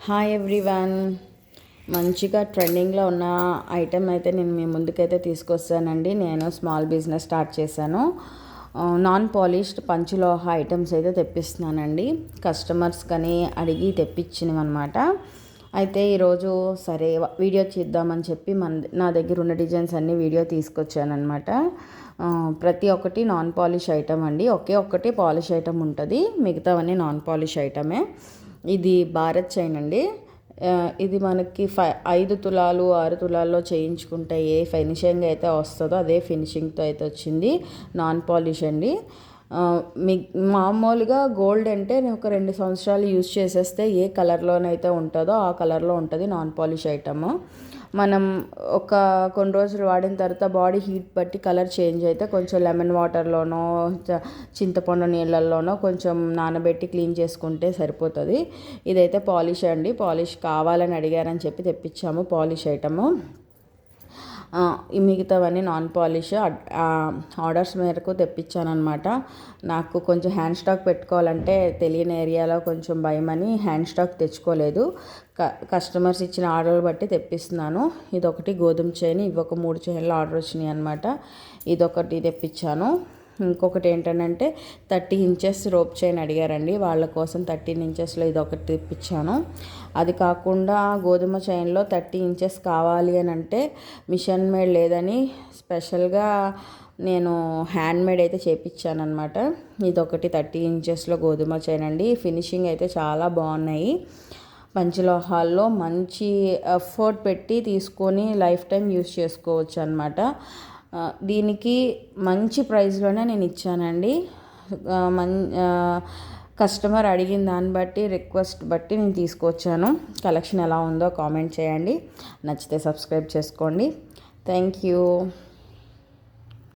Hi everyone. మంచిగా ట్రెండింగ్లో ఉన్న ఐటెం అయితే నేను మీ ముందుకైతే తీసుకొస్తానండి. నేను స్మాల్ బిజినెస్ స్టార్ట్ చేశాను. నాన్ పాలిష్డ్ పంచలోహ ఐటమ్స్ అయితే తెప్పిస్తున్నానండి. కస్టమర్స్ కానీ అడిగి తెప్పించినవి అనమాట. అయితే ఈరోజు సరే వీడియో చేద్దామని చెప్పి నా దగ్గర ఉన్న డిజైన్స్ అన్నీ వీడియో తీసుకొచ్చానమాట. ప్రతి ఒక్కటి నాన్ పాలిష్ ఐటమ్ అండి. ఒక్కటి పాలిష్ ఐటమ్ ఉంటుంది, మిగతావన్నీ నాన్ పాలిష్ ఐటమే. ఇది భారత్ చైన్ అండి. ఇది మనకి 5 తులాలు 6 తులాల్లో చేయించుకుంటే ఏ ఫినిషింగ్ అయితే వస్తుందో అదే ఫినిషింగ్తో అయితే వచ్చింది. నాన్ పాలిష్ అండి. మామూలుగా గోల్డ్ అంటే ఒక 2 సంవత్సరాలు యూజ్ చేసేస్తే ఏ కలర్లోనైతే ఉంటుందో ఆ కలర్లో ఉంటుంది నాన్ పాలిష్ ఐటమ్. మనం కొన్ని రోజులు వాడిన తర్వాత బాడీ హీట్ బట్టి కలర్ చేంజ్ అయితే కొంచెం లెమన్ వాటర్లోనో చింతపండు నీళ్ళల్లోనో కొంచెం నానబెట్టి క్లీన్ చేసుకుంటే సరిపోతుంది. ఇదైతే పాలిష్ అండి. పాలిష్ కావాలని అడిగారని చెప్పి తెప్పించాము పాలిష్ ఐటము. ఈ మిగతావన్నీ నాన్ పాలిష్ ఆర్డర్స్ మేరకు తెప్పించానమాట. నాకు కొంచెం హ్యాండ్ స్టాక్ పెట్టుకోవాలంటే తెలియని ఏరియాలో కొంచెం భయమని హ్యాండ్ స్టాక్ తెచ్చుకోలేదు. కస్టమర్స్ ఇచ్చిన ఆర్డర్ బట్టి తెప్పిస్తున్నాను. ఇదొకటి గోధుమ చైన్, ఇవి ఒక 3 చైన్లు ఆర్డర్ వచ్చినాయి అనమాట. ఇదొకటి తెప్పించాను. ఇంకొకటి ఏంటంటే 30 ఇంచెస్ రోప్ చైన్ అడిగారండి. వాళ్ళ కోసం 13 ఇంచెస్లో ఇదొకటి తెప్పించాను. అది కాకుండా గోధుమ చైన్లో 30 ఇంచెస్ కావాలి అని అంటే మిషన్ మేడ్ లేదని స్పెషల్గా నేను హ్యాండ్ మేడ్ అయితే చేయించాను అనమాట. ఇదొకటి 30 ఇంచెస్లో గోధుమ చైన్ అండి. ఫినిషింగ్ అయితే చాలా బాగున్నాయి. పంచలోహాల్లో మంచి ఎఫర్ట్ పెట్టి తీసుకొని లైఫ్ టైం యూస్ చేసుకోవచ్చు అనమాట. దీనికి మంచి ప్రైస్లోనే నేను ఇచ్చానండి. కస్టమర్ అడిగిన దాన్ని బట్టి రిక్వెస్ట్ బట్టి నేను తీసుకొచ్చాను. కలెక్షన్ ఎలా ఉందో కామెంట్ చేయండి. నచ్చితే సబ్స్క్రైబ్ చేసుకోండి. Thank you.